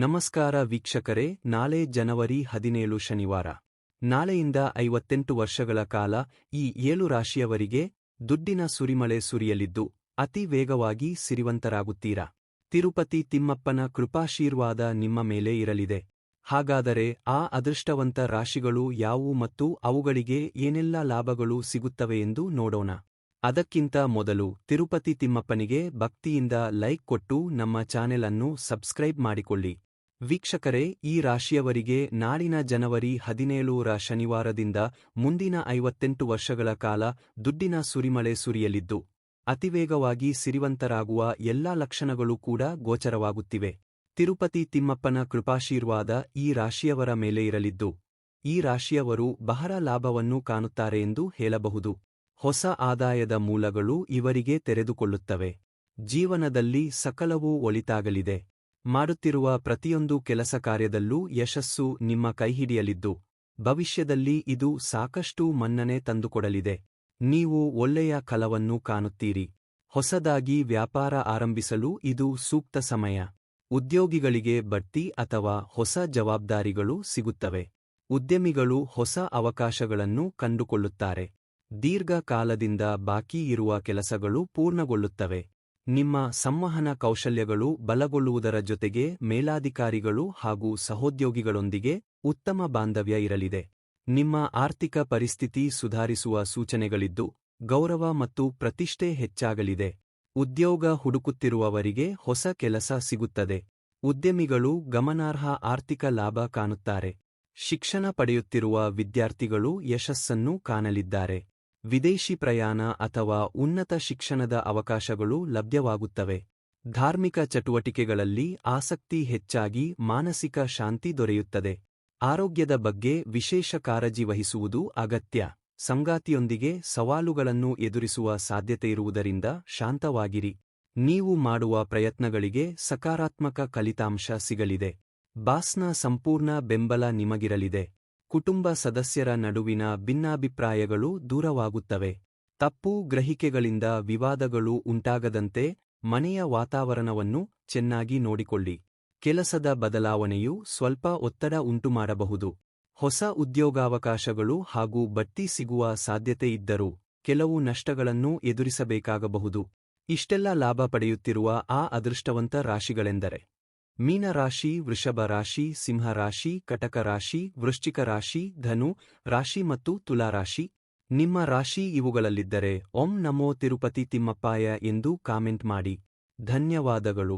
ನಮಸ್ಕಾರ ವೀಕ್ಷಕರೇ, ನಾಳೆ ಜನವರಿ 17 ಶನಿವಾರ. ನಾಳೆಯಿಂದ 58 ವರ್ಷಗಳ ಕಾಲ ಈ 7 ರಾಶಿಯವರಿಗೆ ದುಡ್ಡಿನ ಸುರಿಮಳೆ ಸುರಿಯಲಿದ್ದು ಅತಿ ವೇಗವಾಗಿ ಸಿರಿವಂತರಾಗುತ್ತೀರಾ. ತಿರುಪತಿ ತಿಮ್ಮಪ್ಪನ ಕೃಪಾಶೀರ್ವಾದ ನಿಮ್ಮ ಮೇಲೆ ಇರಲಿದೆ. ಹಾಗಾದರೆ ಆ ಅದೃಷ್ಟವಂತ ರಾಶಿಗಳು ಯಾವುವು ಮತ್ತು ಅವುಗಳಿಗೆ ಏನೆಲ್ಲ ಲಾಭಗಳು ಸಿಗುತ್ತವೆ ಎಂದು ನೋಡೋಣ. ಅದಕ್ಕಿಂತ ಮೊದಲು ತಿರುಪತಿ ತಿಮ್ಮಪ್ಪನಿಗೆ ಭಕ್ತಿಯಿಂದ ಲೈಕ್ ಕೊಟ್ಟು ನಮ್ಮ ಚಾನೆಲ್ ಅನ್ನು ಸಬ್ಸ್ಕ್ರೈಬ್ ಮಾಡಿಕೊಳ್ಳಿ. ವೀಕ್ಷಕರೇ, ಈ ರಾಶಿಯವರಿಗೆ ನಾಳಿನ ಜನವರಿ 17ರ ಶನಿವಾರದಿಂದ ಮುಂದಿನ 58 ವರ್ಷಗಳ ಕಾಲ ದುಡ್ಡಿನ ಸುರಿಮಳೆ ಸುರಿಯಲಿದ್ದು ಅತಿವೇಗವಾಗಿ ಸಿರಿವಂತರಾಗುವ ಎಲ್ಲಾ ಲಕ್ಷಣಗಳು ಕೂಡ ಗೋಚರವಾಗುತ್ತಿವೆ. ತಿರುಪತಿ ತಿಮ್ಮಪ್ಪನ ಕೃಪಾಶೀರ್ವಾದ ಈ ರಾಶಿಯವರ ಮೇಲೆ ಇರಲಿದ್ದು ಈ ರಾಶಿಯವರು ಬಹಳ ಲಾಭವನ್ನು ಕಾಣುತ್ತಾರೆ ಎಂದು ಹೇಳಬಹುದು. ಹೊಸ ಆದಾಯದ ಮೂಲಗಳು ಇವರಿಗೆ ತೆರೆದುಕೊಳ್ಳುತ್ತವೆ. ಜೀವನದಲ್ಲಿ ಸಕಲವೂ ಒಳಿತಾಗಲಿದೆ. ಮಾಡುತ್ತಿರುವ ಪ್ರತಿಯೊಂದು ಕೆಲಸ ಕಾರ್ಯದಲ್ಲೂ ಯಶಸ್ಸು ನಿಮ್ಮ ಕೈಹಿಡಿಯಲಿದ್ದು ಭವಿಷ್ಯದಲ್ಲಿ ಇದು ಸಾಕಷ್ಟು ಮನ್ನಣೆ ತಂದುಕೊಡಲಿದೆ. ನೀವು ಒಳ್ಳೆಯ ಫಲವನ್ನು ಕಾಣುತ್ತೀರಿ. ಹೊಸದಾಗಿ ವ್ಯಾಪಾರ ಆರಂಭಿಸಲು ಇದು ಸೂಕ್ತ ಸಮಯ. ಉದ್ಯೋಗಿಗಳಿಗೆ ಬಡ್ತಿ ಅಥವಾ ಹೊಸ ಜವಾಬ್ದಾರಿಗಳು ಸಿಗುತ್ತವೆ. ಉದ್ಯಮಿಗಳು ಹೊಸ ಅವಕಾಶಗಳನ್ನು ಕಂಡುಕೊಳ್ಳುತ್ತಾರೆ. ದೀರ್ಘಕಾಲದಿಂದ ಬಾಕಿ ಇರುವ ಕೆಲಸಗಳು ಪೂರ್ಣಗೊಳ್ಳುತ್ತವೆ. ನಿಮ್ಮ ಸಂವಹನ ಕೌಶಲ್ಯಗಳು ಬಲಗೊಳ್ಳುವುದರ ಜೊತೆಗೆ ಮೇಲಾಧಿಕಾರಿಗಳು ಹಾಗೂ ಸಹೋದ್ಯೋಗಿಗಳೊಂದಿಗೆ ಉತ್ತಮ ಬಾಂಧವ್ಯ ಇರಲಿದೆ. ನಿಮ್ಮ ಆರ್ಥಿಕ ಪರಿಸ್ಥಿತಿ ಸುಧಾರಿಸುವ ಸೂಚನೆಗಳಿದ್ದು ಗೌರವ ಮತ್ತು ಪ್ರತಿಷ್ಠೆ ಹೆಚ್ಚಾಗಲಿದೆ. ಉದ್ಯೋಗ ಹುಡುಕುತ್ತಿರುವವರಿಗೆ ಹೊಸ ಕೆಲಸ ಸಿಗುತ್ತದೆ. ಉದ್ಯಮಿಗಳು ಗಮನಾರ್ಹ ಆರ್ಥಿಕ ಲಾಭ ಕಾಣುತ್ತಾರೆ. ಶಿಕ್ಷಣ ಪಡೆಯುತ್ತಿರುವ ವಿದ್ಯಾರ್ಥಿಗಳು ಯಶಸ್ಸನ್ನು ಕಾಣಲಿದ್ದಾರೆ. ವಿದೇಶಿ ಪ್ರಯಾಣ ಅಥವಾ ಉನ್ನತ ಶಿಕ್ಷಣದ ಅವಕಾಶಗಳು ಲಭ್ಯವಾಗುತ್ತವೆ. ಧಾರ್ಮಿಕ ಚಟುವಟಿಕೆಗಳಲ್ಲಿ ಆಸಕ್ತಿ ಹೆಚ್ಚಾಗಿ ಮಾನಸಿಕ ಶಾಂತಿ ದೊರೆಯುತ್ತದೆ. ಆರೋಗ್ಯದ ಬಗ್ಗೆ ವಿಶೇಷ ಕಾಳಜಿ ವಹಿಸುವುದು ಅಗತ್ಯ. ಸಂಗಾತಿಯೊಂದಿಗೆ ಸವಾಲುಗಳನ್ನು ಎದುರಿಸುವ ಸಾಧ್ಯತೆಯಿರುವುದರಿಂದ ಶಾಂತವಾಗಿರಿ. ನೀವು ಮಾಡುವ ಪ್ರಯತ್ನಗಳಿಗೆ ಸಕಾರಾತ್ಮಕ ಫಲಿತಾಂಶ ಸಿಗಲಿದೆ. ಬಾಸ್ನ ಸಂಪೂರ್ಣ ಬೆಂಬಲ ನಿಮಗಿರಲಿದೆ. ಕುಟುಂಬ ಸದಸ್ಯರ ನಡುವಿನ ಭಿನ್ನಾಭಿಪ್ರಾಯಗಳು ದೂರವಾಗುತ್ತವೆ. ತಪ್ಪು ಗ್ರಹಿಕೆಗಳಿಂದ ವಿವಾದಗಳು ಉಂಟಾಗದಂತೆ ಮನೆಯ ವಾತಾವರಣವನ್ನು ಚೆನ್ನಾಗಿ ನೋಡಿಕೊಳ್ಳಿ. ಕೆಲಸದ ಬದಲಾವಣೆಯು ಸ್ವಲ್ಪ ಒತ್ತಡ ಉಂಟುಮಾಡಬಹುದು. ಹೊಸ ಉದ್ಯೋಗಾವಕಾಶಗಳು ಹಾಗೂ ಬಡ್ತಿ ಸಿಗುವ ಸಾಧ್ಯತೆ ಇದ್ದರೂ ಕೆಲವು ನಷ್ಟಗಳನ್ನು ಎದುರಿಸಬೇಕಾಗಬಹುದು. ಇಷ್ಟೆಲ್ಲ ಲಾಭ ಪಡೆಯುತ್ತಿರುವ ಆ ಅದೃಷ್ಟವಂತ ರಾಶಿಗಳೆಂದರೆ ಮೀನರಾಶಿ, ವೃಷಭ ರಾಶಿ, ಸಿಂಹರಾಶಿ, ಕಟಕ ರಾಶಿ, ವೃಶ್ಚಿಕ ರಾಶಿ, ಧನು ರಾಶಿ ಮತ್ತು ತುಲಾರಾಶಿ. ನಿಮ್ಮ ರಾಶಿ ಇವುಗಳಲ್ಲಿದ್ದರೆ ಓಂ ನಮೋ ತಿರುಪತಿ ತಿಮ್ಮಪ್ಪಾಯ ಎಂದು ಕಾಮೆಂಟ್ ಮಾಡಿ. ಧನ್ಯವಾದಗಳು.